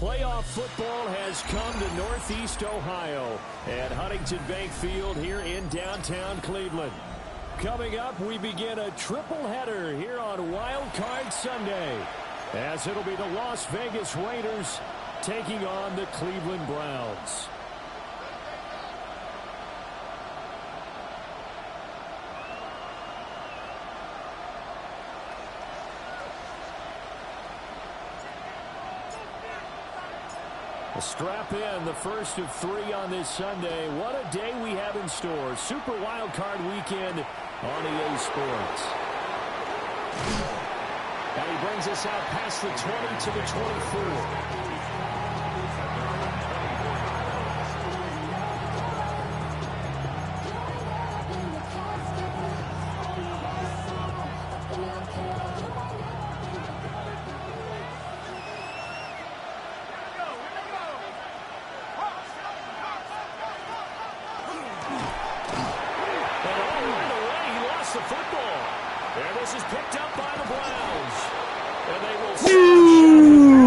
Playoff football has come to Northeast Ohio at Huntington Bank Field here in downtown Cleveland. Coming up, we begin a triple header here on Wild Card Sunday, as it'll be the Las Vegas Raiders taking on the Cleveland Browns. A strap in, the first of 3 on this Sunday. What a day we have in store. Super Wild Card Weekend on EA Sports. And he brings us out past the 20 to the 24.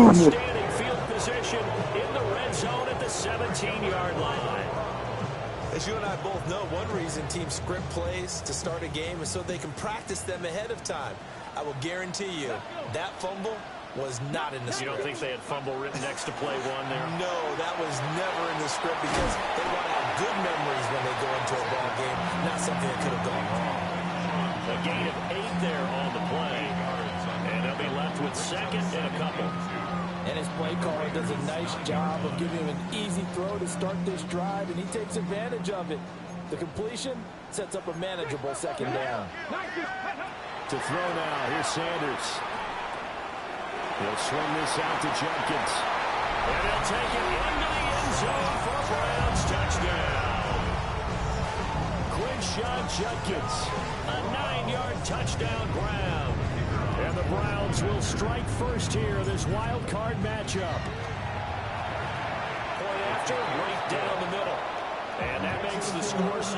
Outstanding field position in the red zone at the 17-yard line. As you and I both know, one reason teams script plays to start a game is so they can practice them ahead of time. I will guarantee you that fumble was not in the script. You don't think they had fumble written next to play 1 there? No, that was never in the script because they want to have good memories when they go into a ball game, not something that could have gone wrong. A gain of 8 there on the play, and they'll be left with second and a couple. And his play caller does a nice job of giving him an easy throw to start this drive, and he takes advantage of it. The completion sets up a manageable second down. To throw now, here's Sanders. He'll swing this out to Jenkins. And he'll take it into the end zone for a Browns touchdown. Quinshon Judkins, a 9-yard touchdown ground. And the Browns will strike first here, this wild card matchup. Point after, right down the middle. And that makes the score 7-0.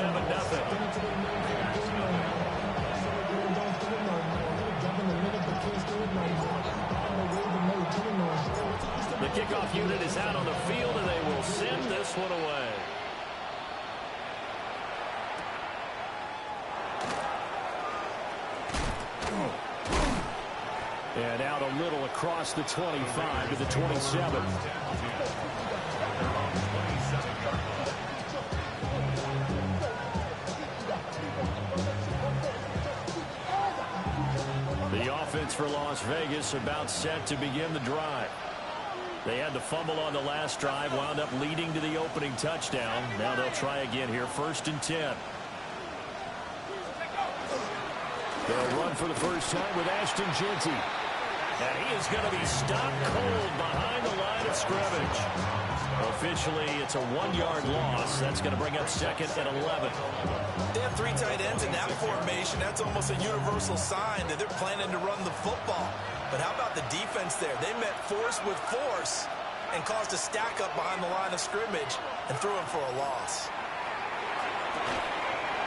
The kickoff unit is out on the field, and they will send this one away. And out a little across the 25 to the 27. The offense for Las Vegas about set to begin the drive. They had the fumble on the last drive, wound up leading to the opening touchdown. Now they'll try again here, 1st and 10. They'll run for the first time with Ashton Jeanty. And he is going to be stopped cold behind the line of scrimmage. Officially, it's a 1-yard loss. That's going to bring up 2nd and 11. They have 3 tight ends in that formation. That's almost a universal sign that they're planning to run the football. But how about the defense there? They met force with force and caused a stack up behind the line of scrimmage and threw him for a loss.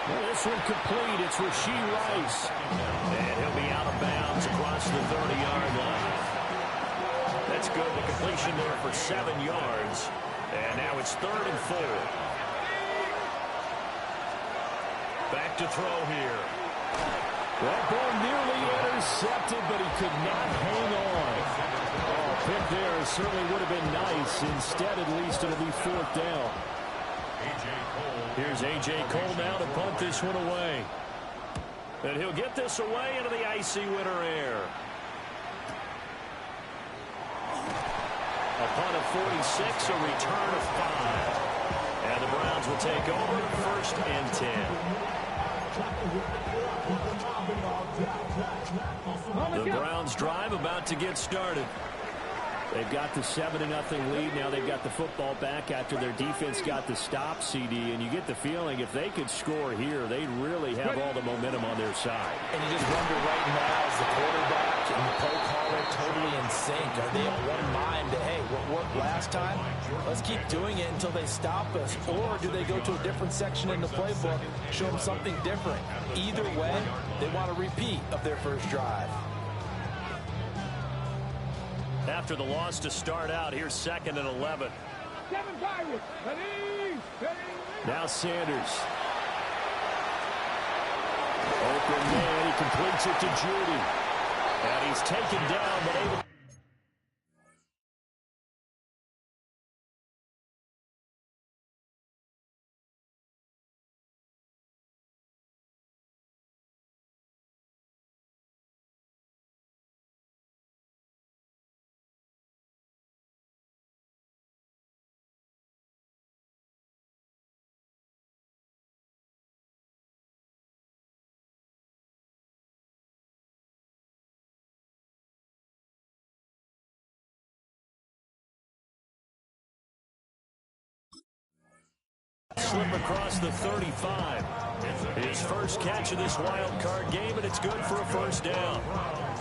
Well, this one complete. It's Rashee Rice. And he'll be out of bounds across the 30-yard line. That's good. The completion there for 7 yards. And now it's 3rd and 4. Back to throw here. That ball nearly intercepted, but he could not hang on. Oh, pick there certainly would have been nice. Instead, at least it'll be 4th down. Here's A.J. Cole now to punt this one away. And he'll get this away into the icy winter air. A punt of 46, a return of 5. And the Browns will take over 1st and 10. The Browns drive about to get started. They've got the 7-0 lead. Now they've got the football back after their defense got the stop, CD. And you get the feeling if they could score here, they'd really have all the momentum on their side. And you just wonder right now, is the quarterback and the play caller totally in sync? Are they of one mind that, hey, what worked last time? Let's keep doing it until they stop us. Or do they go to a different section in the playbook, show them something different? Either way, they want a repeat of their first drive. After the loss to start out, here's 2nd and 11. Now Sanders. Open man, he completes it to Judy. And he's taken down, but able. Slip across the 35. His first catch of this wild card game, and it's good for a first down.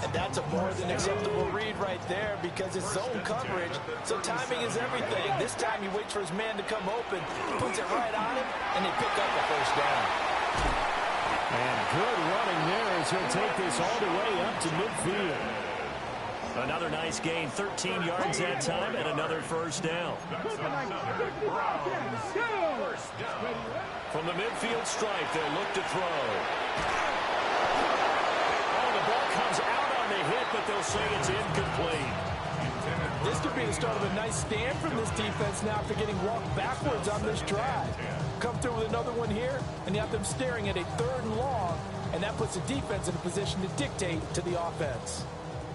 And that's a more than acceptable read right there because it's zone coverage, so timing is everything. This time he waits for his man to come open, puts it right on him, and they pick up a first down. And good running there as he'll take this all the way up to midfield. Another nice gain, 13 yards that time, and another first down. From the midfield stripe, they'll look to throw. Oh, the ball comes out on the hit, but they'll say it's incomplete. This could be the start of a nice stand from this defense now after getting walked backwards on this drive. Come through with another one here, and you have them staring at a 3rd and long, and that puts the defense in a position to dictate to the offense.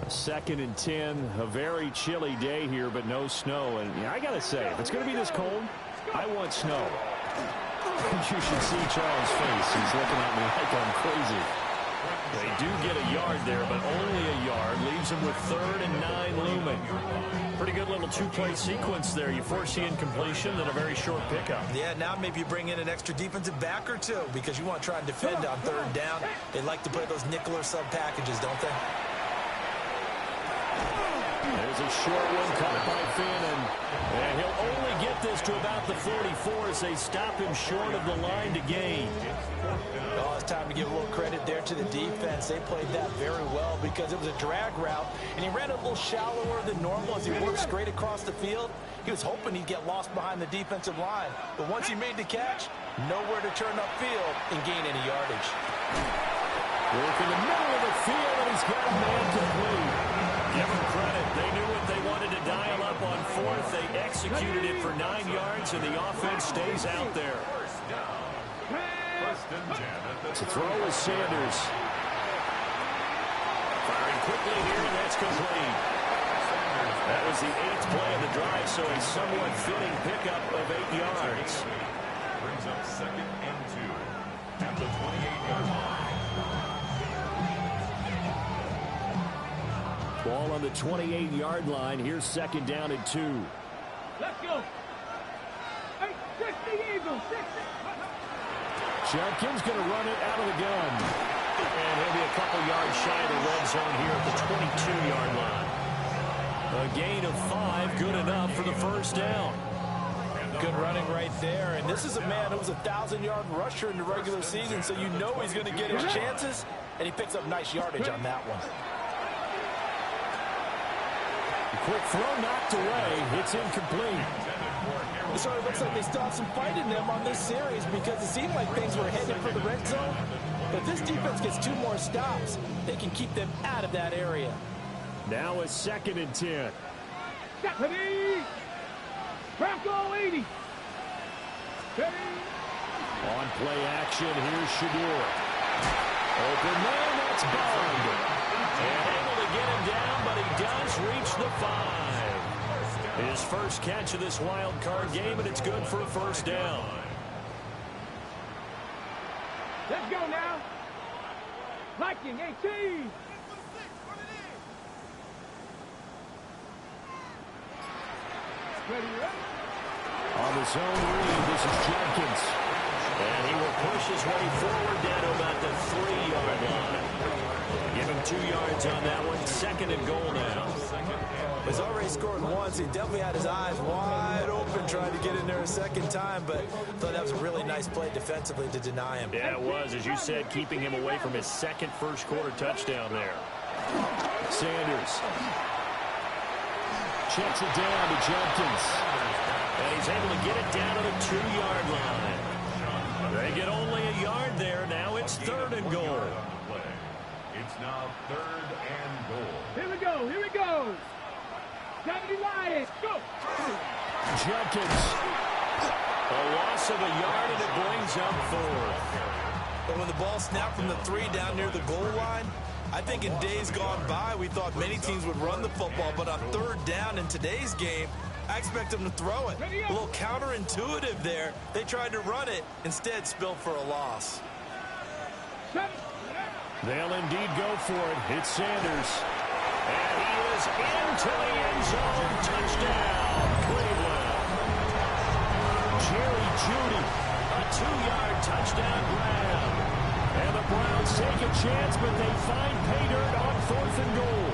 2nd and 10, a very chilly day here, but no snow. And I got to say, if it's going to be this cold, I want snow. You should see Charles' face. He's looking at me like I'm crazy. They do get a yard there, but only a yard. Leaves them with 3rd and 9 looming. Pretty good little 2-play sequence there. You force the incompletion, then a very short pickup. Yeah, now maybe you bring in an extra defensive back or two because you want to try and defend on 3rd down. They like to play those nickel or sub packages, don't they? There's a short one caught by Fannin. And he'll only get this to about the 44 as they stop him short of the line to gain. Oh, it's time to give a little credit there to the defense. They played that very well because it was a drag route, and he ran a little shallower than normal as he worked straight across the field. He was hoping he'd get lost behind the defensive line. But once he made the catch, nowhere to turn upfield and gain any yardage. Work in the middle of the field, and he's got a man complete. Give him credit. They knew what they wanted to dial up on 4th. They executed it for 9 yards, and the offense stays out there. To throw is Sanders. Firing quickly here, and that's complete. That was the 8th play of the drive, so a somewhat fitting pickup of 8 yards. Brings up 2nd and 2 at the 28-yard line. Ball on the 28-yard line. Here's 2nd down and 2. Let's go. Hey, 60 Eagles. 60. Jenkins going to run it out of the gun. And he'll be a couple yards shy of the red zone here at the 22-yard line. A gain of 5, good enough for the first down. Good running right there. And this is a man who was a 1,000-yard rusher in the regular season, so you know he's going to get his chances, and he picks up nice yardage on that one. Quick throw knocked away. It's incomplete. So it looks like they still have some fight in them on this series because it seemed like things were headed for the red zone. But if this defense gets 2 more stops, they can keep them out of that area. Now a 2nd and 10. Ready. Bronco 80. Ready. On play action, here's Shadur. Open man, that's Bond. And able to get him down, but he does reach the 5. His first catch of this wild card game, and it's good for a first down. Let's go now. Viking 18. Ready, ready. On the zone read, this is Jenkins. And he will push his way forward down to about the 3-yard line. Give him 2 yards on that one. 2nd and goal now. He's already scored once. He definitely had his eyes wide open trying to get in there a second time, but I thought that was a really nice play defensively to deny him. Yeah, it was, as you said, keeping him away from his second first-quarter touchdown there. Sanders. Checks it down to Jenkins. And he's able to get it down to the 2-yard line. They get only a yard there. Now it's 3rd and goal. It's now 3rd and goal. Here we go. Here we go. 70 Lions. Go. Jenkins. A loss of a yard, and it brings up 4th. But when the ball snapped from the 3 down near the goal line, I think in days gone by, we thought many teams would run the football, but on 3rd down in today's game, I expect them to throw it. A little counterintuitive there. They tried to run it, instead spilled for a loss. They'll indeed go for it. It's Sanders. And he is into the end zone. Touchdown, Cleveland. Jerry Jeudy, a 2-yard touchdown grab. And the Browns take a chance, but they find pay dirt on 4th and goal.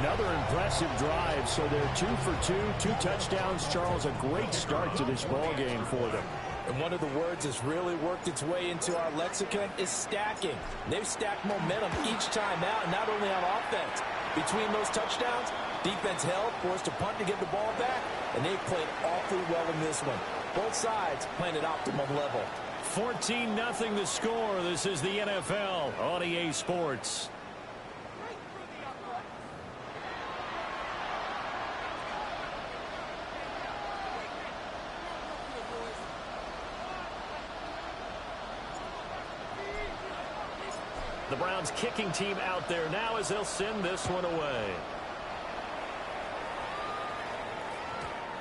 Another impressive drive, so they're 2 for 2, 2 touchdowns. Charles, a great start to this ball game for them. And one of the words that's really worked its way into our lexicon is stacking. They've stacked momentum each time out, and not only on offense. Between those touchdowns, defense held, forced to punt to get the ball back, and they've played awfully well in this one. Both sides playing at optimum level. 14-0 the score. This is the NFL on EA Sports. The Browns kicking team out there now as they'll send this one away.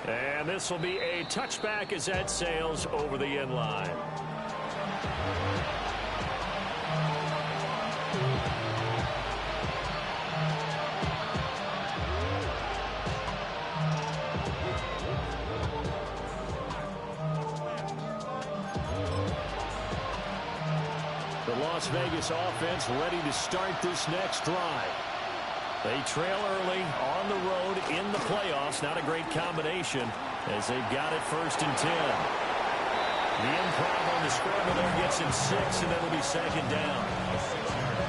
And this will be a touchback as that sails over the end line. The Las Vegas offense ready to start this next drive. They trail early on the road in the playoffs. Not a great combination as they've got it 1st and 10. The improv on the scramble there gets him 6, and that'll be 2nd down.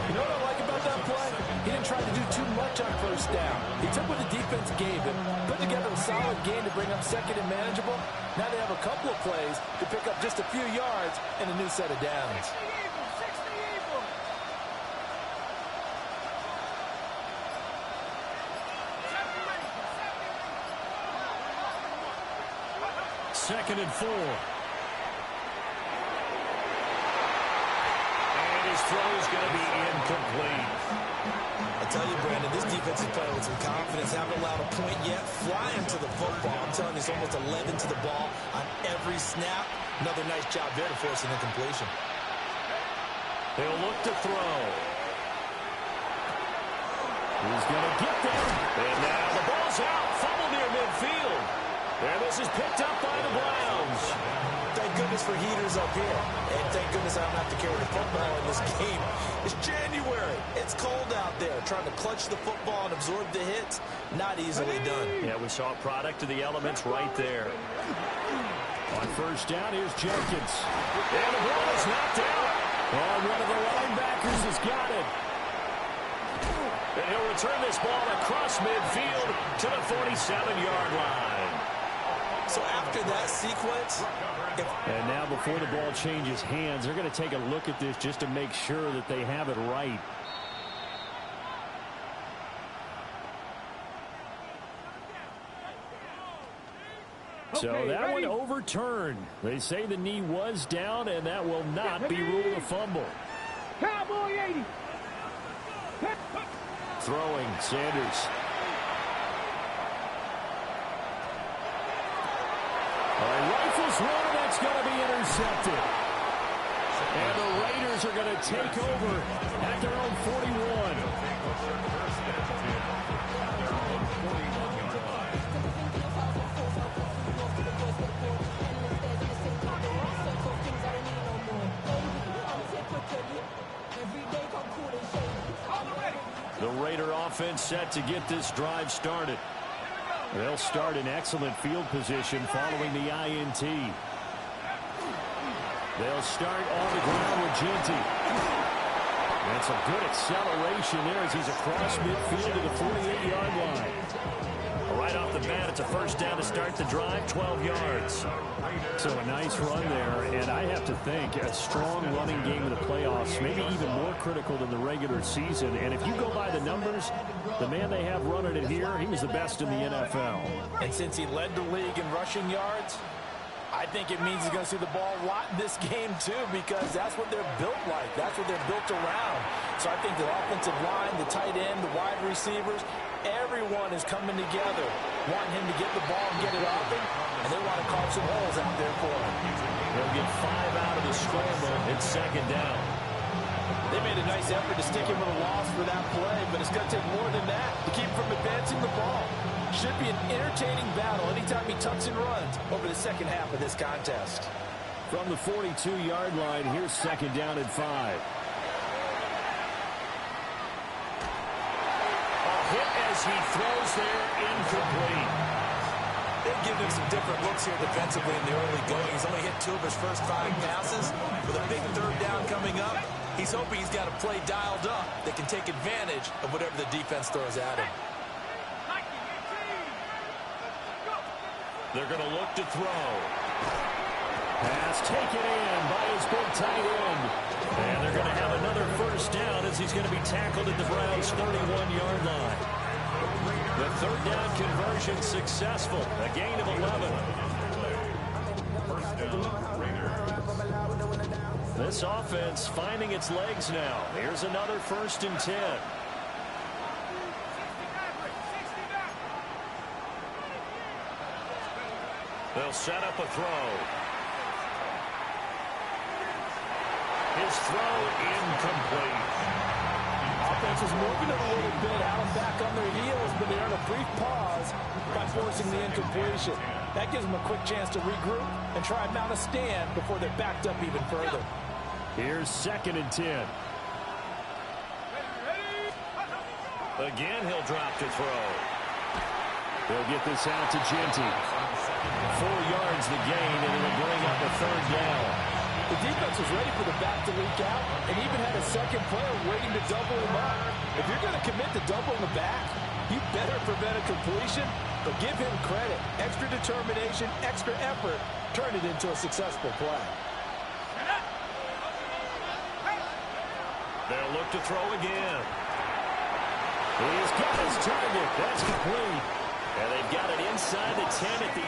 You know what I like about that play? He didn't try to do too much on 1st down. He took what the defense gave him, put together a solid game to bring up 2nd and manageable. Now they have a couple of plays to pick up just a few yards and a new set of downs. 2nd and 4. And his throw is going to be incomplete. I tell you, Brandon, this defense is playing with some confidence. Haven't allowed a point yet. Flying to the football. I'm telling you, it's almost 11 to the ball on every snap. Another nice job there to force an incompletion. They'll look to throw. He's going to get there. And now the ball's out. Fumble near midfield. And this is picked up by the Browns. Thank goodness for heaters up here. And thank goodness I don't have to carry the football in this game. It's January. It's cold out there. Trying to clutch the football and absorb the hits, not easily done. Yeah, we saw a product of the elements right there. On 1st down, here's Jenkins. And the ball is knocked out. Oh, one of the linebackers has got it. And he'll return this ball across midfield to the 47-yard line. So after that sequence... And now before the ball changes hands, they're going to take a look at this just to make sure that they have it right. So that one overturned. They say the knee was down, and that will not be ruled a fumble. Cowboy 80. Throwing, Sanders. Rifles one, that's going to be intercepted. And the Raiders are going to take over at their own 41. The Raider offense set to get this drive started. They'll start in excellent field position following the INT. They'll start on the ground with Genty. And some good acceleration there as he's across midfield to the 48-yard line. Right off the bat, it's a first down to start the drive, 12 yards. So a nice run there, and I have to think a strong running game in the playoffs, maybe even more critical than the regular season. And if you go by the numbers, the man they have running it here, he was the best in the NFL. And since he led the league in rushing yards, I think it means he's going to see the ball a lot in this game, too, because that's what they're built like. That's what they're built around. So I think the offensive line, the tight end, the wide receivers, everyone is coming together, wanting him to get the ball and get it open, and they want to carve some holes out there for him. They'll get 5 out of the scramble. It's second down. They made a nice effort to stick him with a loss for that play, but it's going to take more than that to keep him from advancing the ball. Should be an entertaining battle anytime he tucks and runs over the second half of this contest. From the 42-yard line, here's second down and 5. A hit as he throws there, incomplete. They've given him some different looks here defensively in the early going. He's only hit 2 of his first 5 passes. With a big third down coming up, he's hoping he's got a play dialed up that can take advantage of whatever the defense throws at him. They're going to look to throw. Pass taken in by his big tight end. And they're going to have another first down as he's going to be tackled at the Browns' 31-yard line. The third down conversion successful. A gain of 11. This offense finding its legs now. Here's another 1st and 10. They'll set up a throw. His throw incomplete. Offense is moving it a little bit out and back on their heels, but they're in a brief pause by forcing the incompletion. That gives them a quick chance to regroup and try and mount a stand before they're backed up even further. Here's 2nd and 10. Again, he'll drop to throw. They'll get this out to Genty. 4 yards the gain, and it'll bring up a 3rd down. The defense was ready for the back to leak out and even had a second player waiting to double him up. If you're going to commit to doubling the back, you better prevent a completion, but give him credit. Extra determination, extra effort, turn it into a successful play. They'll look to throw again. He's got his target. That's complete. And they've got it inside the 10 at the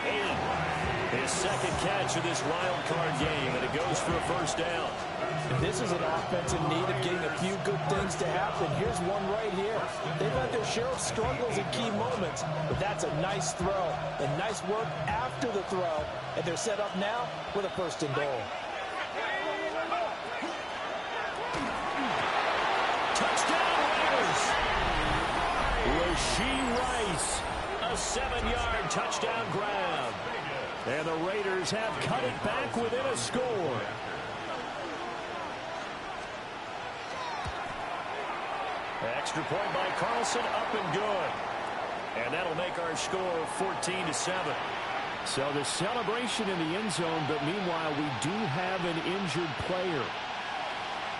8. His second catch of this wild card game, and it goes for a first down. And this is an offense in need of getting a few good things to happen. Here's one right here. They've had their share of struggles in key moments, but that's a nice throw and nice work after the throw. And they're set up now with a 1st and goal. Touchdown Raiders! Rashee Rice, a 7-yard touchdown grab. And the Raiders have cut it back within a score. Extra point by Carlson, up and good. And that'll make our score 14-7. So the celebration in the end zone, but meanwhile we do have an injured player.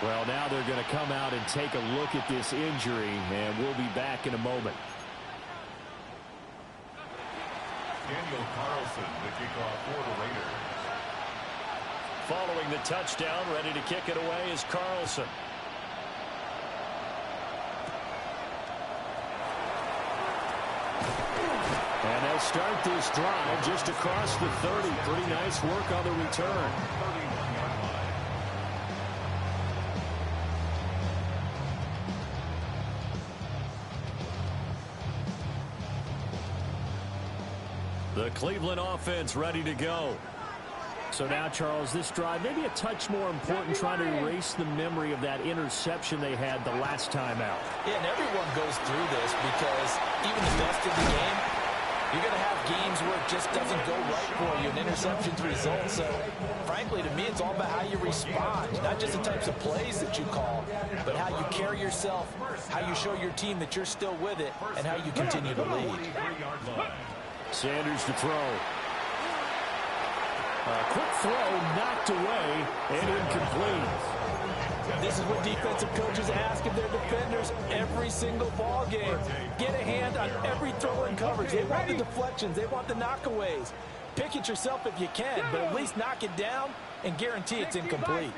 Well, now they're going to come out and take a look at this injury, and we'll be back in a moment. Daniel Carlson, the kickoff for the Raiders. Following the touchdown, ready to kick it away is Carlson. And they'll start this drive just across the 30. Pretty nice work on the return. The Cleveland offense ready to go. So now, Charles, this drive maybe a touch more important, trying to erase the memory of that interception they had the last time out. Yeah, and everyone goes through this because even the best of the game, you're going to have games where it just doesn't go right for you, and interceptions result. So, frankly, to me, it's all about how you respond, not just the types of plays that you call, but how you carry yourself, how you show your team that you're still with it, and how you continue to lead. Sanders to throw. A quick throw knocked away and incomplete. This is what defensive coaches ask of their defenders every single ball game. Get a hand on every throw and coverage. They want the deflections. They want the knockaways. Pick it yourself if you can, but at least knock it down and guarantee it's incomplete.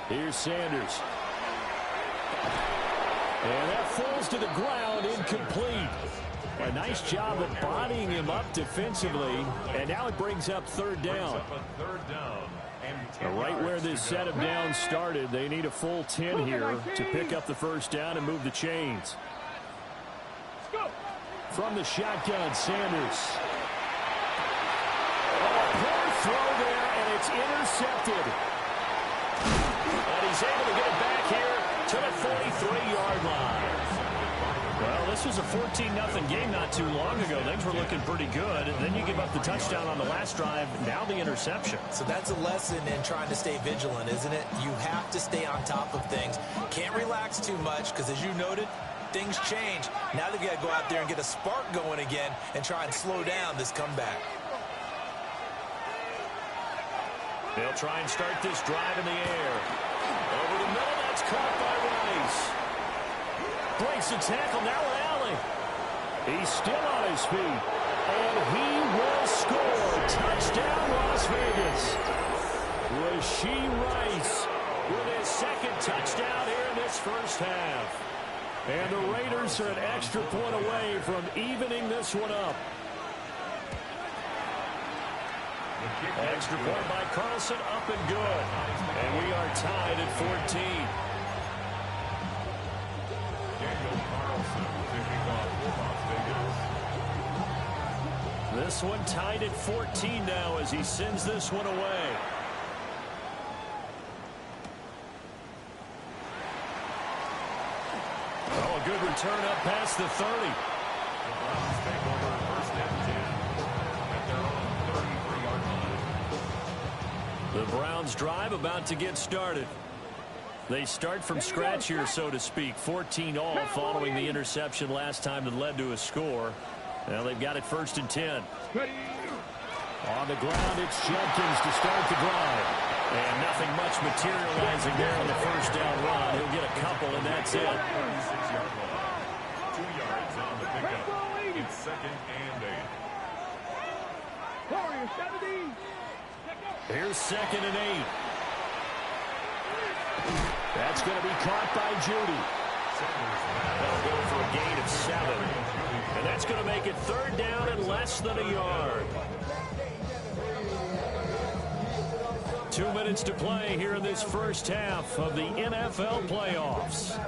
Here's Sanders. And that falls to the ground, incomplete. A nice job of bodying him up defensively, and now it brings up third down. Right where this set of downs started, they need a full 10 here to pick up the first down and move the chains. From the shotgun, Sanders. Poor throw there, and it's intercepted. And he's able to get it back here to the 43-yard line. Well, this was a 14-0 game not too long ago. Things were looking pretty good. And then you give up the touchdown on the last drive. Now the interception. So that's a lesson in trying to stay vigilant, isn't it? You have to stay on top of things. Can't relax too much because, as you noted, things change. Now they've got to go out there and get a spark going again and try and slow down this comeback. They'll try and start this drive in the air. Over the middle, that's caught by Rice. Breaks the tackle, now Allen. He's still on his feet. And he will score. Touchdown, Las Vegas. Rashee Rice with his second touchdown here in this first half. And the Raiders are an extra point away from evening this one up. Extra point by Carlson, up and good. And we are tied at 14. This one tied at 14 now as he sends this one away. Oh, a good return up past the 30. The Browns drive about to get started. They start from scratch here, so to speak. 14-all following the interception last time that led to a score. Now they've got it 1st and 10. On the ground, it's Jenkins to start the drive. And nothing much materializing there on the first down run. He'll get a couple, and that's it. 2 yards on the pickup. It's 2nd and 8. Here's 2nd and 8. That's going to be caught by Judy. They'll go for a gain of 7. And that's going to make it 3rd down and less than a yard. 2 minutes to play here in this first half of the NFL playoffs.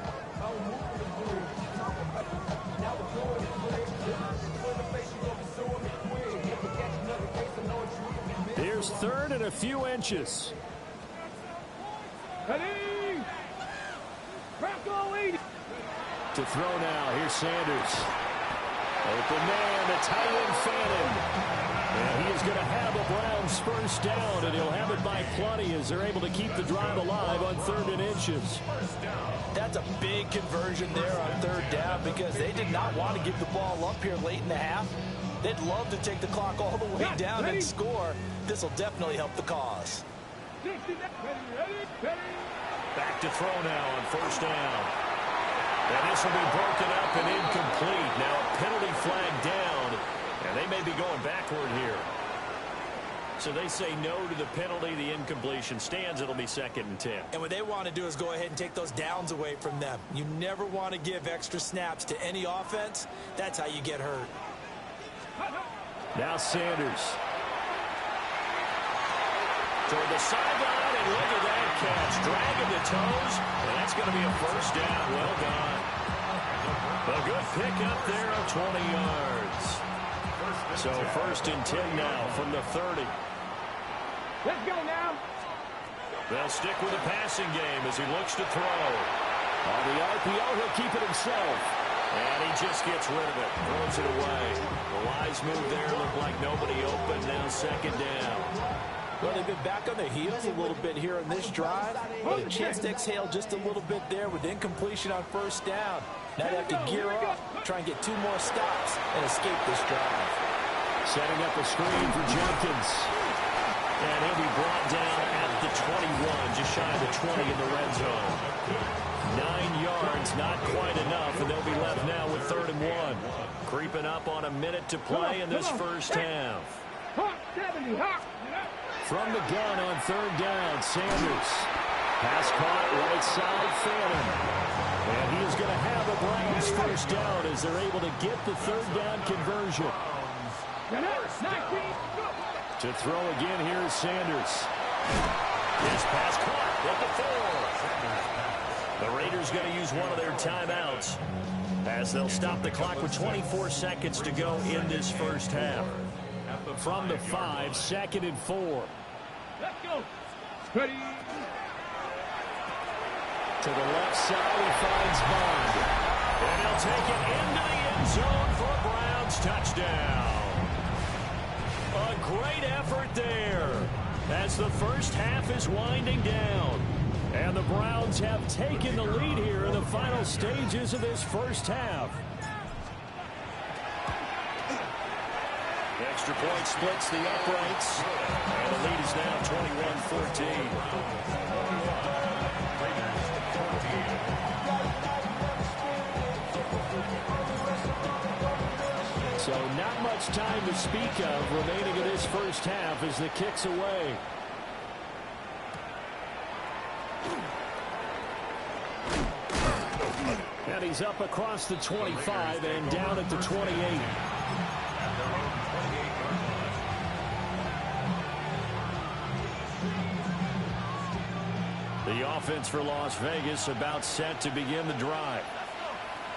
Here's 3rd and a few inches. To throw now. Here's Sanders. Open man, the tight end Fannin. And he is going to have a Browns first down, and he'll have it by plenty as they're able to keep the drive alive on 3rd and inches. That's a big conversion there on 3rd down because they did not want to give the ball up here late in the half. They'd love to take the clock all the way down and score. This will definitely help the cause. Back to throw now on 1st down. And this will be broken up and incomplete. Now a penalty flag down, and they may be going backward here. So they say no to the penalty. The incompletion stands. It'll be 2nd and 10. And what they want to do is go ahead and take those downs away from them. You never want to give extra snaps to any offense. That's how you get hurt. Now Sanders. Toward the sideline, and look at that catch. Dragging the toes, and that's going to be a first down. Well done. A good pickup there of 20 yards. So 1st and 10 now from the 30. Let's go now. They'll stick with the passing game as he looks to throw. On the RPO, he'll keep it himself. And he just gets rid of it. Throws it away. The wise move there. Looked like nobody open. Now 2nd down. Well, they've been back on their heels a little bit here in this drive. But a chance to exhale just a little bit there with incompletion on 1st down. Now they have to gear up, try and get 2 more stops, and escape this drive. Setting up a screen for Jenkins. And he'll be brought down at the 21, just shy of the 20 in the red zone. 9 yards, not quite enough, and they'll be left now with 3rd and 1. Creeping up on a minute to play in this first half. From the gun on 3rd down, Sanders. Pass caught right side, Phantom. And he is going to have a Browns first down as they're able to get the 3rd down conversion. To throw again, here is Sanders. His pass caught at the 4. The Raiders going to use one of their timeouts as they'll stop the clock with 24 seconds to go in this first half. From the 5, 2nd and 4. Let's go. Ready. To the left side, he finds Bond. And he'll take it into the end zone for a Browns touchdown. A great effort there as the first half is winding down. And the Browns have taken the lead here in the final stages of this first half. Extra point splits the uprights. And the lead is now 21-14. So not much time to speak of remaining in this first half as the kick's away. And he's up across the 25 and down at the 28. The offense for Las Vegas about set to begin the drive.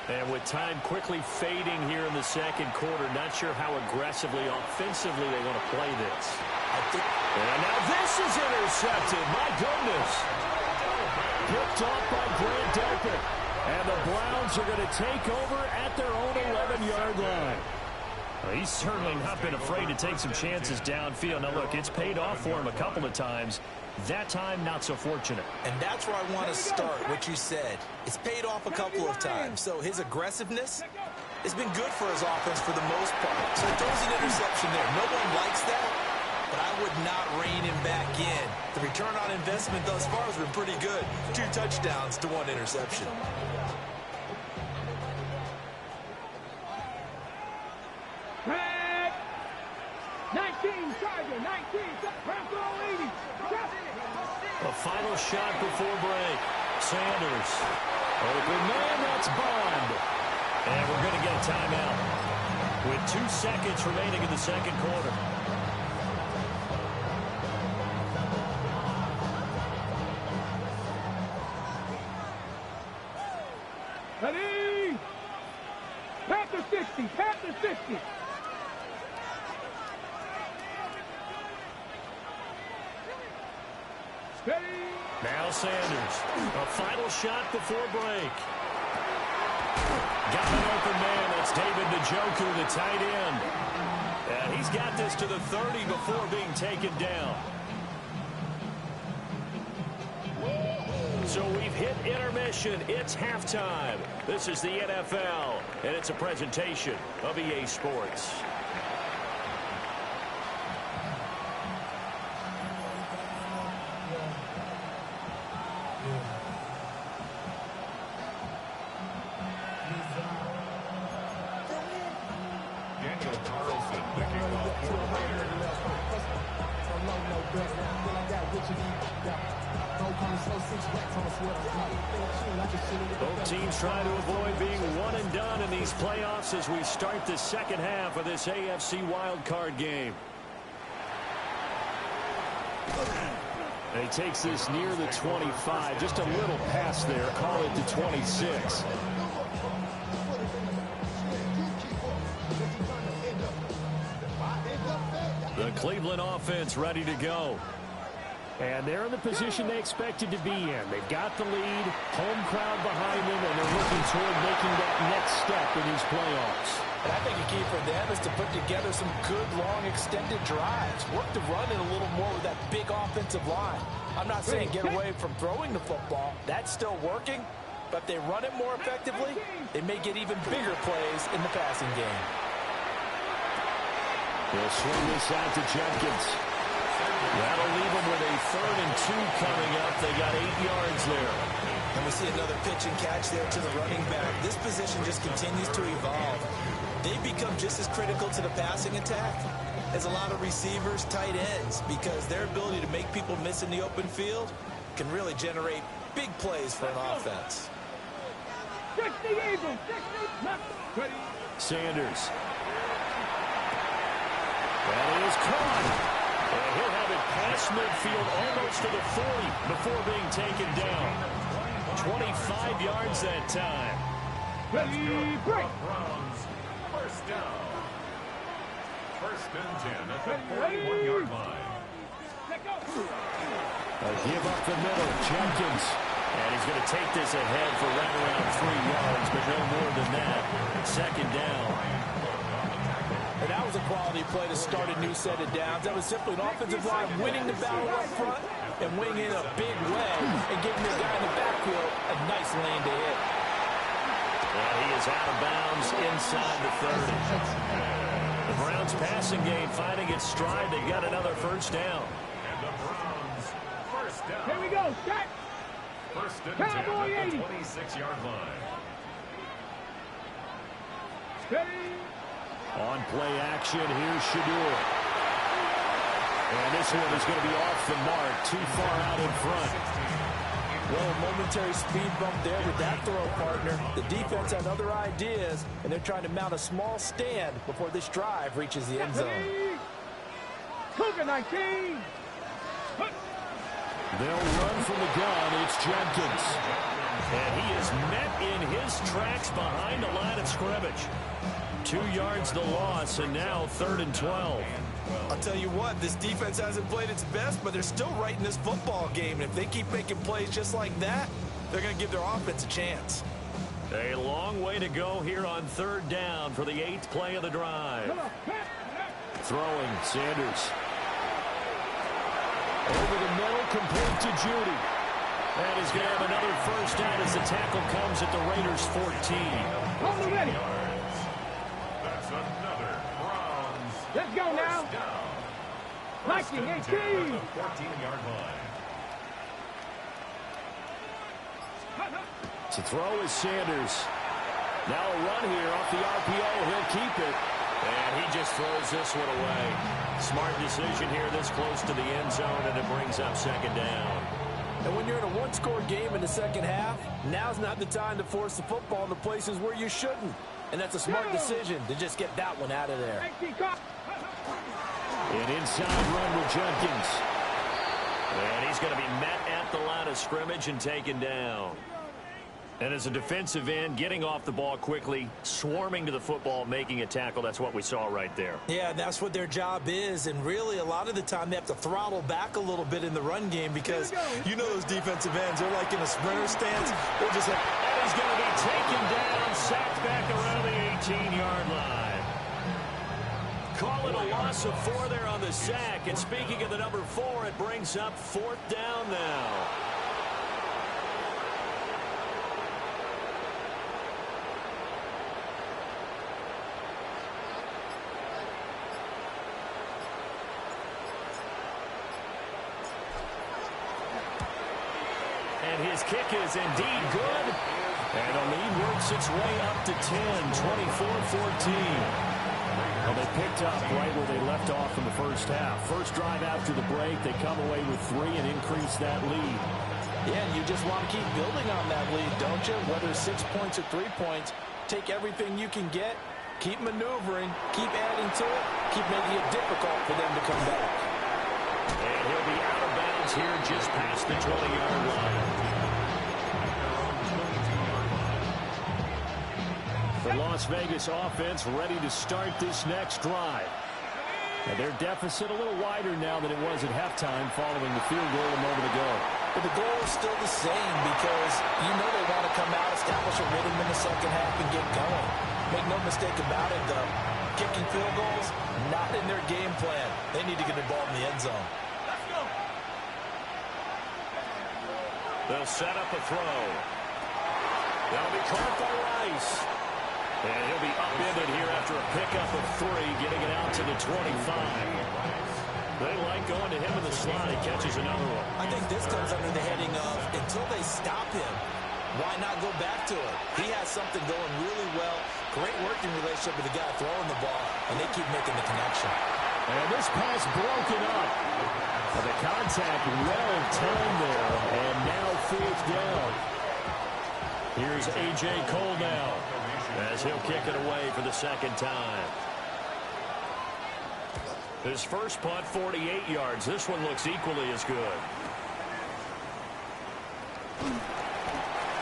And with time quickly fading here in the second quarter, not sure how aggressively, offensively they want to play this. And now this is intercepted. My goodness. Picked off by Grant Delpit. And the Browns are going to take over at their own 11-yard line. Well, he's certainly not been afraid to take some chances downfield. Now, look, it's paid off for him a couple of times. That time, not so fortunate. And that's where I want to start, what you said. It's paid off a couple of times. So his aggressiveness has been good for his offense for the most part. So he throws an interception there. No one likes that, but I would not rein him back in. The return on investment thus far has been pretty good. 2 touchdowns to 1 interception. Back. 19, Tiger, 19, Franco 80. A final shot before break. Sanders. Open man, that's Bond. And we're going to get a timeout with 2 seconds remaining in the second quarter. Ready? Panther 60, Panther 60. Ready? Now Sanders. A final shot before break. Got an open man. That's David Njoku, the tight end. And he's got this to the 30 before being taken down. So we've hit intermission. It's halftime. This is the NFL, and it's a presentation of EA Sports. Both teams trying to avoid being one and done in these playoffs as we start the second half of this AFC wildcard game. And he takes this near the 25, just a little past there, call it the 26. The Cleveland offense ready to go. And they're in the position they expected to be in. They've got the lead, home crowd behind them, and they're looking toward making that next step in these playoffs. And I think a key for them is to put together some good, long, extended drives. Work the run in a little more with that big offensive line. I'm not saying get away from throwing the football. That's still working. But if they run it more effectively, they may get even bigger plays in the passing game. He'll swing this out to Jenkins. That'll leave them with a 3rd and 2 coming up. They got 8 yards there. And we see another pitch and catch there to the running back. This position just continues to evolve. They become just as critical to the passing attack as a lot of receivers, tight ends, because their ability to make people miss in the open field can really generate big plays for an offense. 60 Eagles, 60, Sanders. That is caught. And he'll have it past midfield almost to the 40 before being taken down. 25 yards that time. ready, break. First down. 1st and 10 at the 41-yard line. A give up the middle. Jenkins. And he's going to take this ahead for right around 3 yards, but no more than that. 2nd down. And that was a quality play to start a new set of downs. That was simply an offensive line winning the battle up front and winning in a big way and giving the guy in the backfield a nice lane to hit. And he is out of bounds inside the 30. The Browns passing game finding its stride. They've got another 1st down. And the Browns, 1st down. Here we go, set. 1st and 10 Cowboy at 80. the 26-yard line. Ready. On play action, here's Shadur. And this one is going to be off the mark, too far out in front. Well, a momentary speed bump there with that throw partner. The defense had other ideas, and they're trying to mount a small stand before this drive reaches the end zone. Cougar 19. They'll run from the gun. It's Jenkins. And he is met in his tracks behind the line of scrimmage. 2 yards the loss, and now 3rd and 12. I'll tell you what, this defense hasn't played its best, but they're still right in this football game. And if they keep making plays just like that, they're going to give their offense a chance. A long way to go here on 3rd down for the 8th play of the drive. Throwing, Sanders. Over the middle, complete to Judy. And he's going to have another 1st down as the tackle comes at the Raiders' 14. Hold it ready. That's another Browns. Let's go now. First down. Viking 18. At the 14-yard line. To throw is Sanders. Now a run here off the RPO. He'll keep it. And he just throws this one away. Smart decision here this close to the end zone, and it brings up 2nd down. And when you're in a one-score game in the 2nd half, now's not the time to force the football in the places where you shouldn't. And that's a smart decision to just get that one out of there. An inside run with Jenkins. And he's going to be met at the line of scrimmage and taken down. And as a defensive end, getting off the ball quickly, swarming to the football, making a tackle, that's what we saw right there. Yeah, that's what their job is. And really, a lot of the time, they have to throttle back a little bit in the run game because you know those defensive ends, they're like in a sprinter stance. They're just like, and he's going to be taken down, sacked back around the 18-yard line. Call it a loss of 4 there on the sack. And speaking of the number 4, it brings up 4th down now. And his kick is indeed good. And the lead works its way up to 10, 24-14. Well, they picked up right where they left off in the 1st half. First drive after the break, they come away with 3 and increase that lead. Yeah, and you just want to keep building on that lead, don't you? Whether it's 6 points or 3 points, take everything you can get, keep maneuvering, keep adding to it, keep making it difficult for them to come back. And he'll be out of bounds here just past the 20-yard line. The Las Vegas offense ready to start this next drive. And their deficit a little wider now than it was at halftime following the field goal a moment ago. but the goal is still the same because you know they want to come out, establish a rhythm in the 2nd half, and get going. Make no mistake about it, though. Kicking field goals, not in their game plan. They need to get the ball in the end zone. They'll set up a throw. That'll be caught by Rice. And he'll be upended here after a pickup of 3, getting it out to the 25. They like going to him in the slot. He catches another one. I think this comes under the heading of until they stop him, why not go back to it? He has something going really well. Great working relationship with the guy throwing the ball, and they keep making the connection. And this pass broken up. And the contact well timed there, and now fourth down. Here's A.J. Cole now, as he'll kick it away for the second time. His first punt, 48 yards. This one looks equally as good.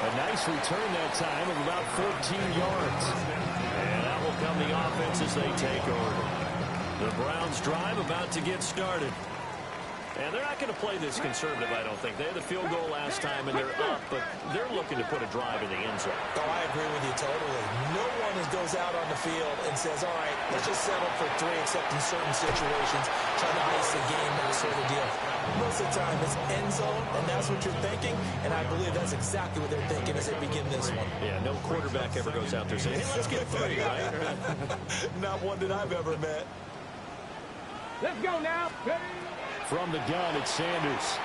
A nice return that time of about 14 yards. And that will come the offense as they take over. The Browns drive about to get started. And they're not going to play this conservative, I don't think. They had the field goal last time, and they're up, but they're looking to put a drive in the end zone. Oh, I agree with you totally. No one goes out on the field and says, all right, let's just settle for 3, except in certain situations, trying to ice the game, that sort of deal. Most of the time, it's end zone, and that's what you're thinking, and I believe that's exactly what they're thinking as they begin this one. Yeah, no quarterback ever goes out there saying, hey, let's get 3, right? Not one that I've ever met. Let's go now. From the gun, it's Sanders.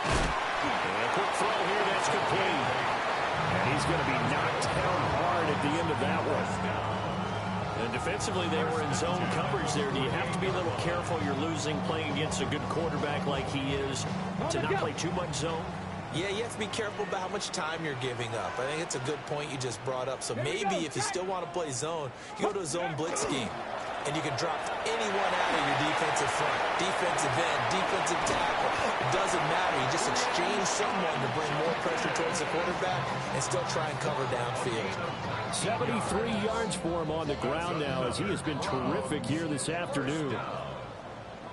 And a quick throw here, that's complete. And he's going to be knocked down hard at the end of that one. And defensively, they were in zone coverage there. Do you have to be a little careful? You're losing playing against a good quarterback like he is to not play too much zone? Yeah, you have to be careful about how much time you're giving up. I think it's a good point you just brought up. So maybe if you still want to play zone, you go to a zone blitz scheme. And you can drop anyone out of your defensive front, defensive end, defensive tackle. It doesn't matter. You just exchange someone to bring more pressure towards the quarterback and still try and cover downfield. 73 yards for him on the ground now as he has been terrific here this afternoon.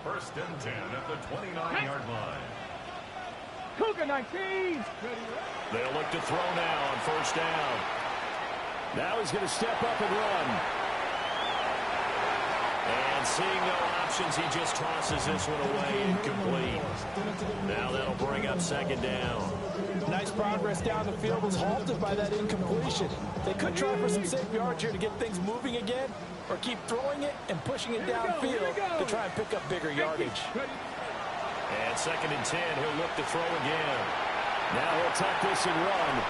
First and 10 at the 29-yard line. Cougar 19. They'll look to throw now on first down. Now he's going to step up and run. And seeing no options, he just tosses this one away, incomplete. Now that'll bring up second down. Nice progress down the field was halted by that incompletion. They could try for some safe yards here to get things moving again, or keep throwing it and pushing it downfield to try and pick up bigger yardage. And second and 10, he'll look to throw again. Now he'll tuck this and run.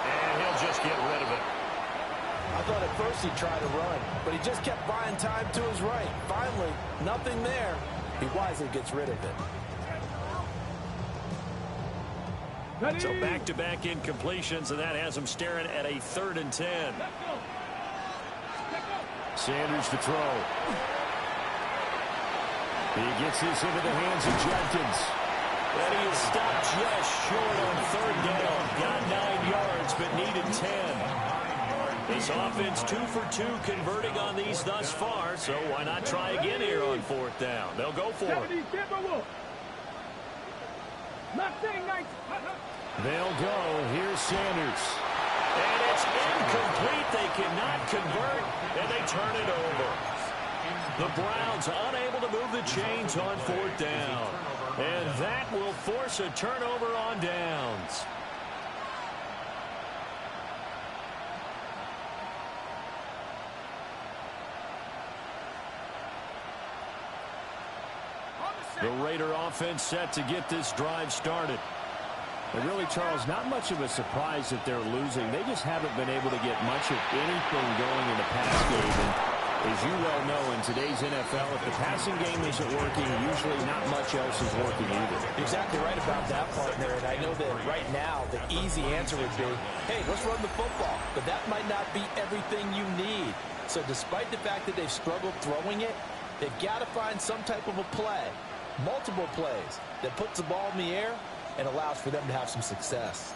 And he'll just get rid of it. I thought at first he'd try to run, but he just kept buying time to his right. Finally, nothing there. He wisely gets rid of it. So back-to-back incompletions, and that has him staring at a 3rd and 10. Sanders to throw. He gets this into the hands of Jenkins. And he is stopped just short on 3rd down. Got 9 yards, but needed 10. This offense 2 for 2 converting on these thus far, so why not try again here on 4th down? They'll go for it. They'll go. Here's Sanders. And it's incomplete. They cannot convert, and they turn it over. The Browns unable to move the chains on 4th down. And that will force a turnover on downs. The Raider offense set to get this drive started. And really, Charles, not much of a surprise that they're losing. They just haven't been able to get much of anything going in the pass game. And as you well know, in today's NFL, if the passing game isn't working, usually not much else is working either. Exactly right about that, partner. And I know that right now the easy answer would be, hey, let's run the football. But that might not be everything you need. So despite the fact that they've struggled throwing it, they've got to find some type of a play. Multiple plays that puts the ball in the air and allows for them to have some success.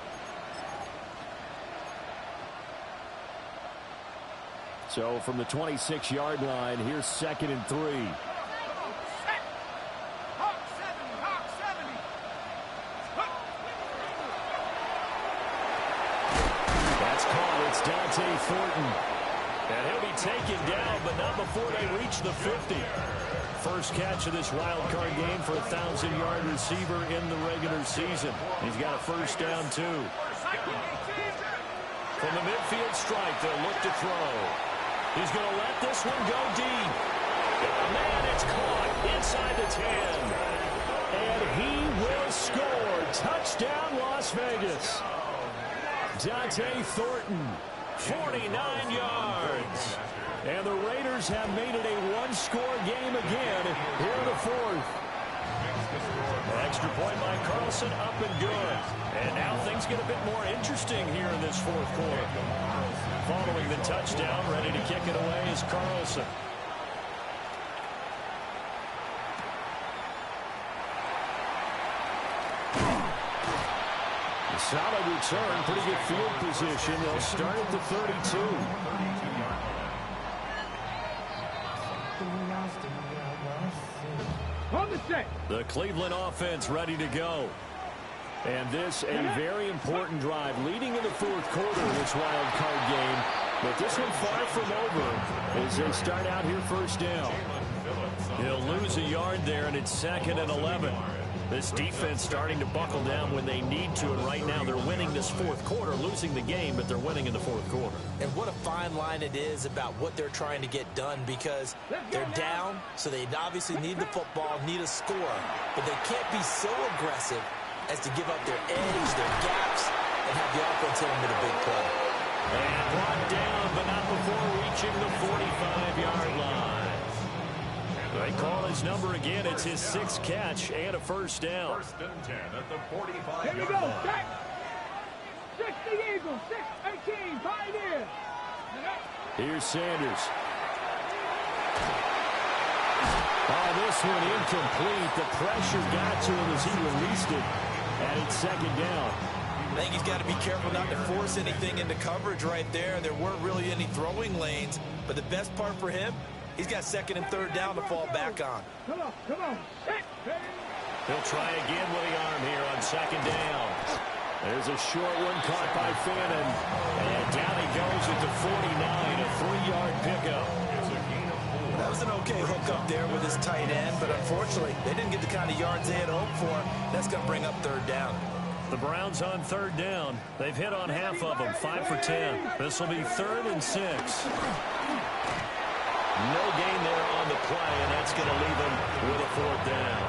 So from the 26-yard line, here's 2nd and 3. That's caught. It's Dante Thornton. And he'll be taken down, but not before they reach the 50. First catch of this wild card game for a 1,000-yard receiver in the regular season. He's got a first down, too. From the midfield strike, they'll look to throw. He's going to let this one go deep. Oh, man, it's caught inside the 10. And he will score. Touchdown, Las Vegas. Dante Thornton, 49 yards. And the Raiders have made it a one-score game again here in the fourth. Extra point by Carlson, up and good. And now things get a bit more interesting here in this fourth quarter. Following the touchdown, ready to kick it away is Carlson. Solid return, pretty good field position. They'll start at the 32. On the set. The Cleveland offense ready to go. And this a very important drive leading in the fourth quarter of this wild card game. But this one far from over as they start out here first down. He'll lose a yard there, and it's 2nd and 11. This defense starting to buckle down when they need to, and right now they're winning this fourth quarter, losing the game, but they're winning in the fourth quarter. And what a fine line it is about what they're trying to get done, because they're down, so they obviously need the football, need a score, but they can't be so aggressive as to give up their edge, their gaps, and have the offense hit them with a big play. And brought down, but not before reaching the 45-yard line. They call his number again. It's his 6th catch and a first down. 1st and 10 at the 45-yard Here we go. line. Back. 60 Eagles. 6-18. Pioneers. Here's Sanders. Oh, this one incomplete. The pressure got to him as he released it. And it's 2nd down. I think he's got to be careful not to force anything into coverage right there. There weren't really any throwing lanes, but the best part for him, he's got 2nd and 3rd down to fall back on. Come on, come on. He'll try again with the arm here on 2nd down. There's a short one caught by Fannin. And down he goes at the 49, a 3-yard pickup. That was an okay hook up there with his tight end, but unfortunately, they didn't get the kind of yards they had hoped for. That's going to bring up 3rd down. The Browns on 3rd down. They've hit on half of them, 5 for 10. This will be 3rd and 6. No gain there on the play, and that's going to leave them with a 4th down.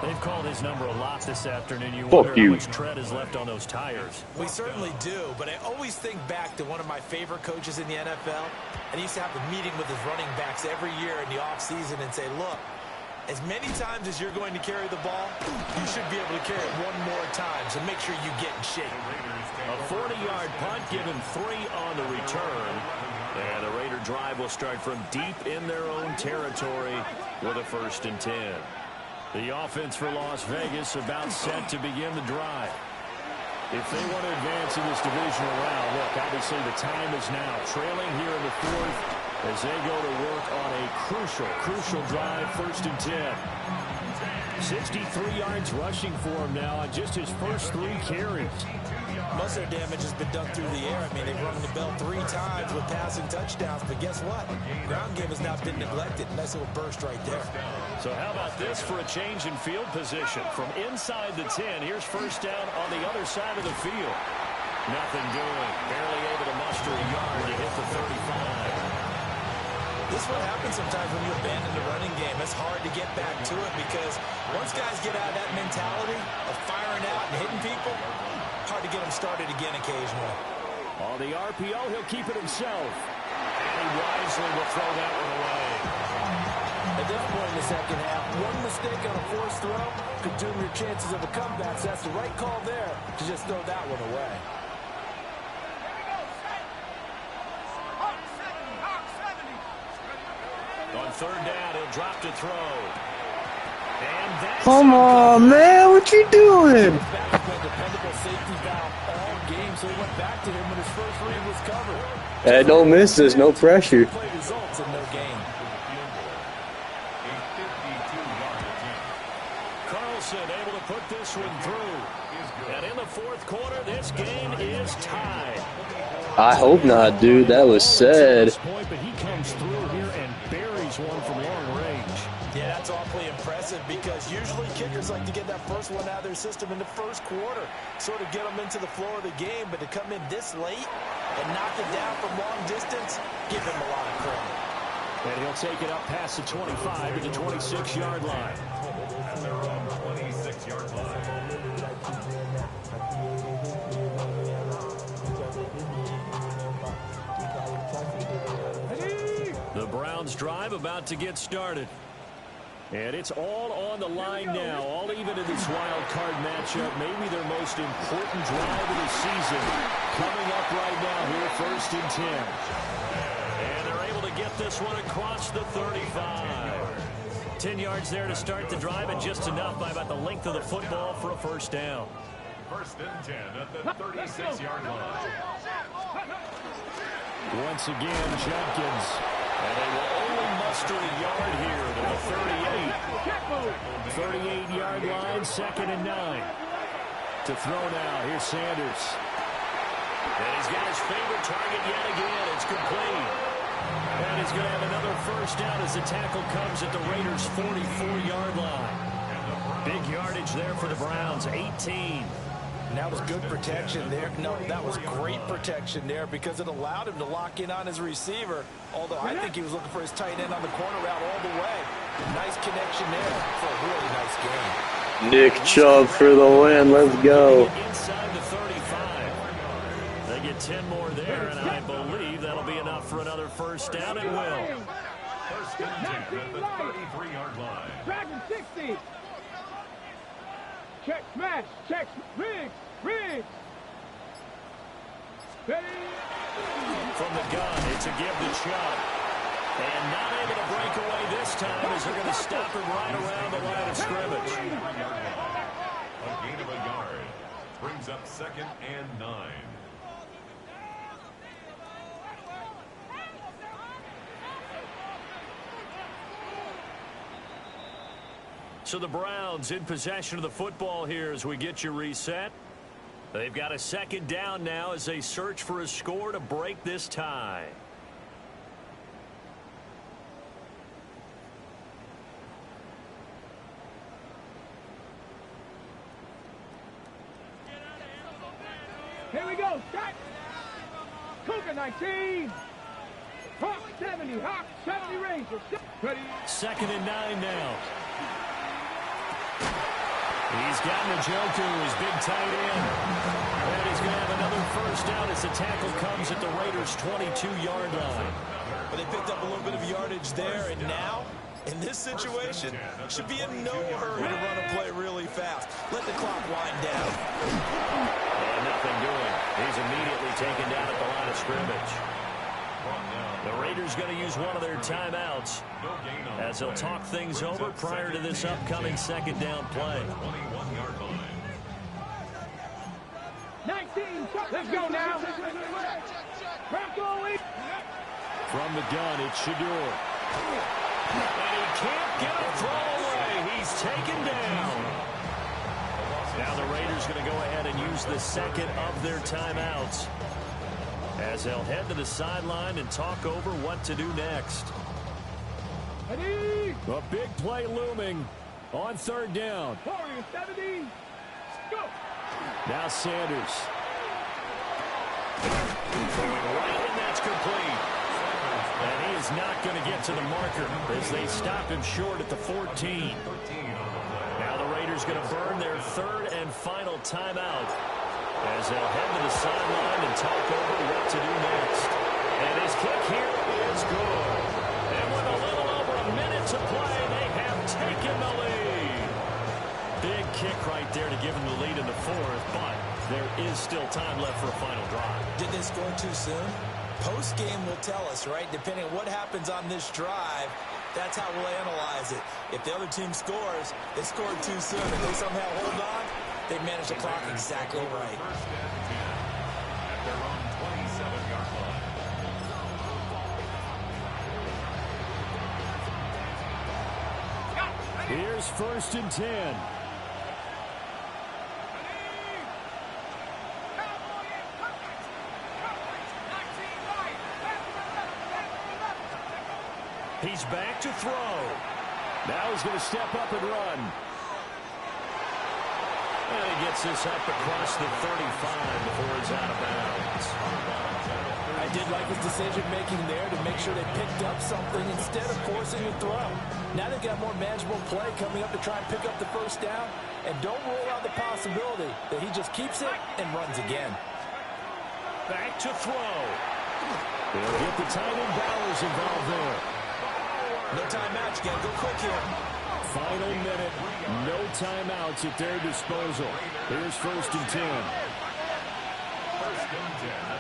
They've called his number a lot this afternoon. You wonder how much tread is left on those tires. We certainly do, but I always think back to one of my favorite coaches in the NFL, and he used to have a meeting with his running backs every year in the offseason and say, look, as many times as you're going to carry the ball, you should be able to carry it one more time, so make sure you get in shape. A 40-yard punt, given 3 on the return. And the Raider drive will start from deep in their own territory with a 1st and 10. The offense for Las Vegas about set to begin the drive. If they want to advance in this divisional round, look, obviously the time is now. Trailing here in the fourth as they go to work on a crucial drive, 1st and 10. 63 yards rushing for him now on just his first 3 carries. Most of their damage has been done through the air. I mean, they've rung the bell 3 times with passing touchdowns, but guess what? Ground game has not been neglected. Nice little burst right there. So how about this for a change in field position? From inside the 10, here's 1st down on the other side of the field. Nothing doing. Barely able to muster a yard to hit the 35. This is what happens sometimes when you abandon the running game. It's hard to get back to it because once guys get out of that mentality of firing out and hitting people, hard to get them started again occasionally. On the RPO, he'll keep it himself. And he wisely will throw that one away. At this point in the second half, one mistake on a forced throw could doom your chances of a comeback. So that's the right call there to just throw that one away. On 3rd down, he'll drop to throw. And that's Come on, man. What you doing? Back has been dependable safety valve all game, so he went back to him when his first read was covered. Hey, don't miss this. No pressure. Play results in no game. Carlson able to put this one through. And in the fourth quarter, this game is tied. I hope not, dude. That was sad. But he comes through here and buries one from long range. Yeah, that's awfully impressive because usually kickers like to get that first one out of their system in the first quarter, sort of get them into the flow of the game, but to come in this late and knock it down from long distance, give him a lot of credit. And he'll take it up past the 25 to the 26-yard line. At their own 26-yard line. The Browns drive about to get started. And it's all on the line now, all even in this wild card matchup. Maybe their most important drive of the season coming up right now here, 1st and 10. And they're able to get this one across the 35. 10 yards there to start the drive, and just enough by about the length of the football for a first down. 1st and 10 at the 36-yard line. Once again, Jenkins. And they will only muster a yard here to the 38. 38-yard line, 2nd and 9. To throw now, here's Sanders. And he's got his favorite target yet again. It's complete. And he's going to have another first down as the tackle comes at the Raiders' 44-yard line. Big yardage there for the Browns, 18. And that was good protection there. No, that was great protection there because it allowed him to lock in on his receiver. Although I think he was looking for his tight end on the corner route all the way. Nice connection there for a really nice game. Nick Chubb for the win. Let's go. Inside the 35. They get 10 more there, and I believe that'll be enough for another first down. It will. 1st and 10 at the 33-yard line. Dragon 60. Check, smash, check, Riggs. From the gun, it's a give to Chubb. And not able to break away this time as they're going to stop him right around the line of scrimmage. A gain of a yard. Brings up 2nd and 9. So the Browns in possession of the football here as we get you reset. They've got a 2nd down now as they search for a score to break this tie. Here we go, shot. Cougar 19. Hawk 70, Hawk 70 Ranger. Ready. 2nd and 9 now. He's got Njoku, his big tight end. And he's going to have another first down as the tackle comes at the Raiders' 22-yard line. But they picked up a little bit of yardage there, and now, in this situation, should be in no hurry to run a play really fast. Let the clock wind down. And nothing doing. He's immediately taken down at the line of scrimmage. The Raiders going to use one of their timeouts as they'll talk things over prior to this upcoming 2nd down play. 21-yard line. 19, let's go now. From the gun, it's Shador. And he can't get a throw away. He's taken down. Now the Raiders going to go ahead and use the 2nd of their timeouts as they'll head to the sideline and talk over what to do next. Ready. A big play looming on 3rd down. 70. Go. Now Sanders. Throwing right, and that's complete. And he is not going to get to the marker as they stop him short at the 14. Now the Raiders going to burn their 3rd and final timeout as they'll head to the sideline and talk over what to do next. And his kick here is good. And with a little over a minute to play, they have taken the lead. Big kick right there to give them the lead in the 4th, but there is still time left for a final drive. Did they score too soon? Post-game will tell us, right? Depending on what happens on this drive, that's how we'll analyze it. If the other team scores, they scored too soon. If they somehow hold on, they manage the clock exactly right. 1st and 10 at their own 27-yard line. Here's 1st and 10. He's back to throw. Now he's going to step up and run. And he gets this up across the 35 before he's out of bounds. I did like his decision-making there to make sure they picked up something instead of forcing a throw. Now they've got more manageable play coming up to try and pick up the first down, and don't rule out the possibility that he just keeps it and runs again. Back to throw. They'll get the tight end Bowers involved there. No timeouts. You got to go quick here. Final minute. No timeouts at their disposal. Here's 1st and 10.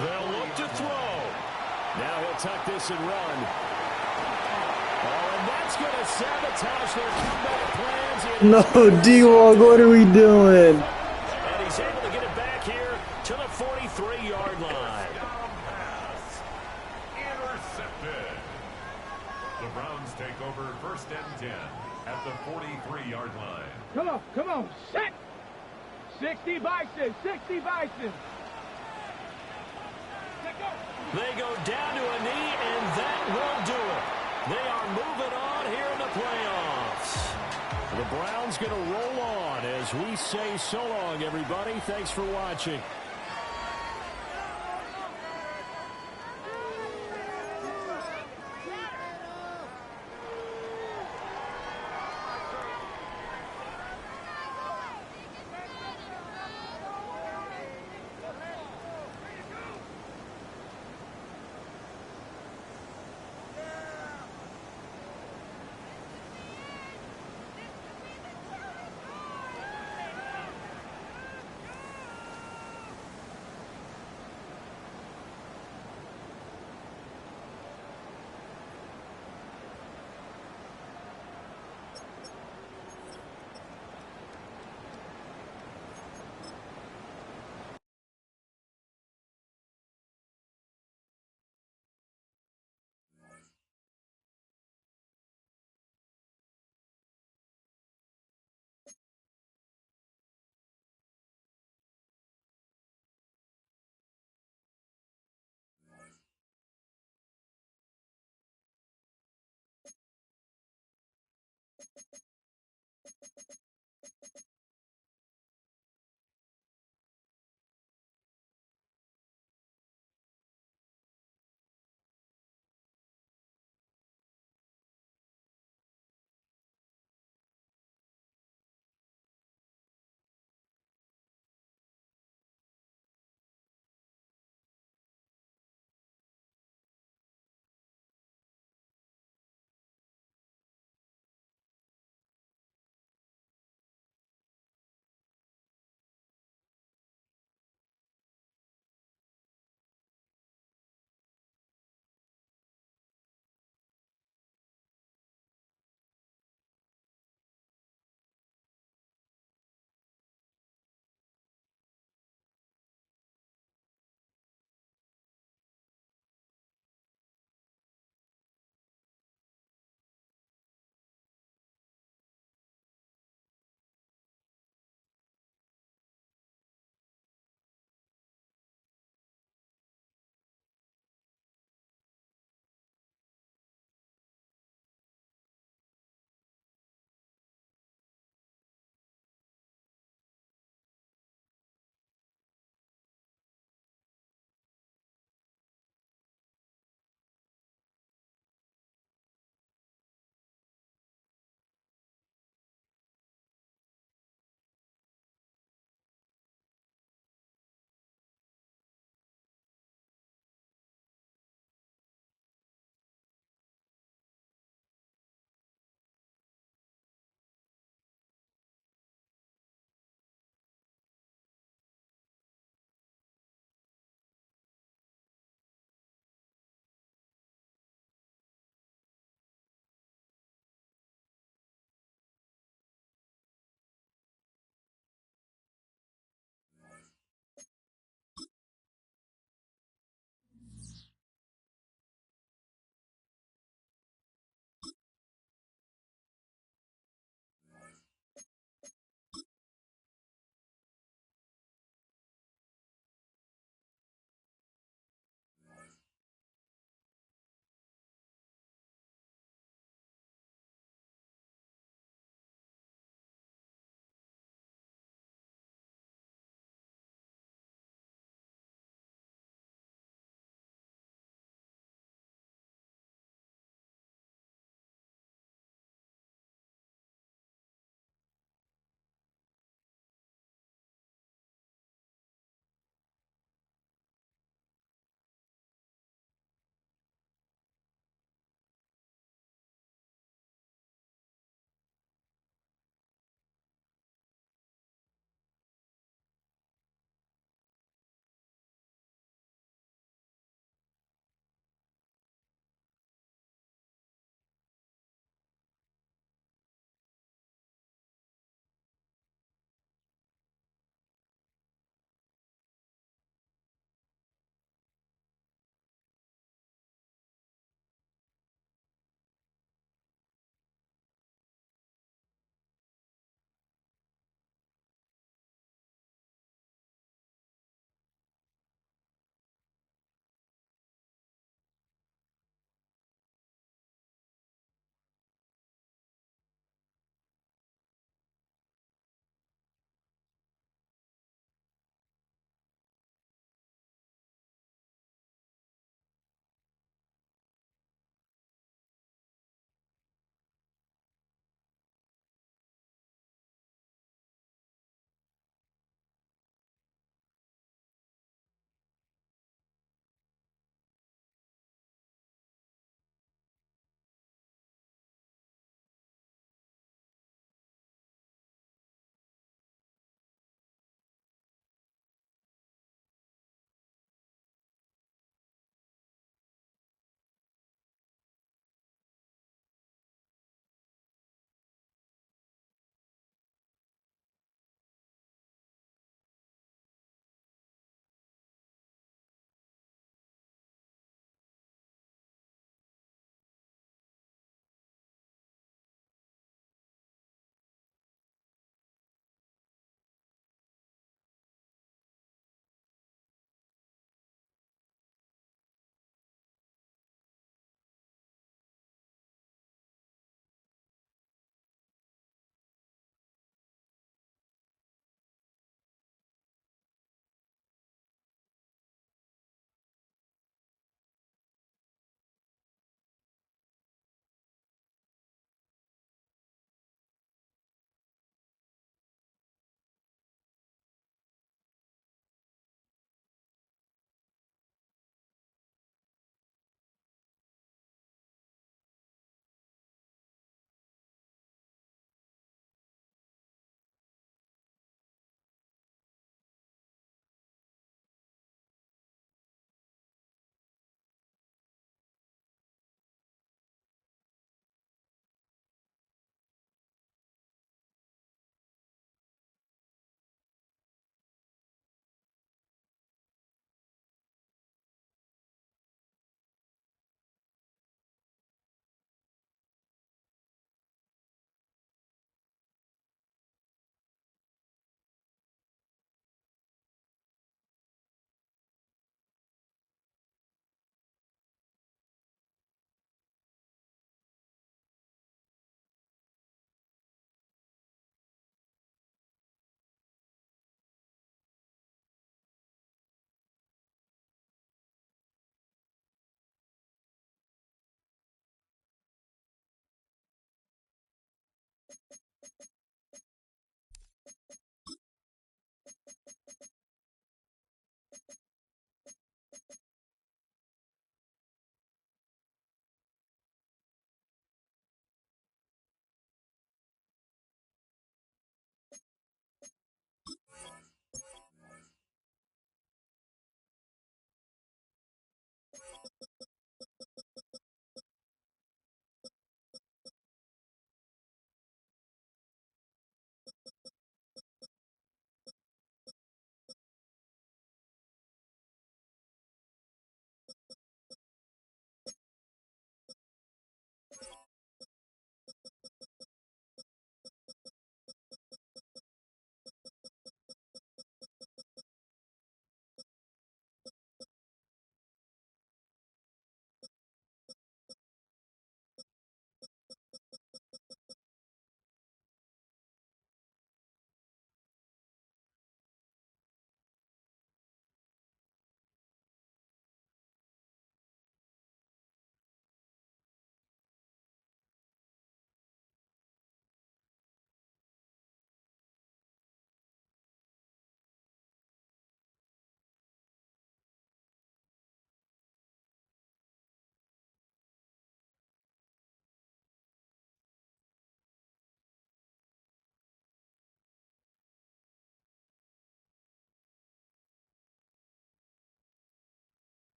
They'll look to throw. Now he'll tuck this and run. Oh, and that's going to sabotage their comeback plans. No, D-Wog, what are we doing? And he's able to get it back here to the 43-yard line. Intercepted. The Browns take over 1st and 10 at the 43-yard line. Come on, set! 60 Bison, 60 Bison. They go down to a knee, and that will do it. They are moving on here in the playoffs. The Browns going to roll on as we say so long, everybody. Thanks for watching.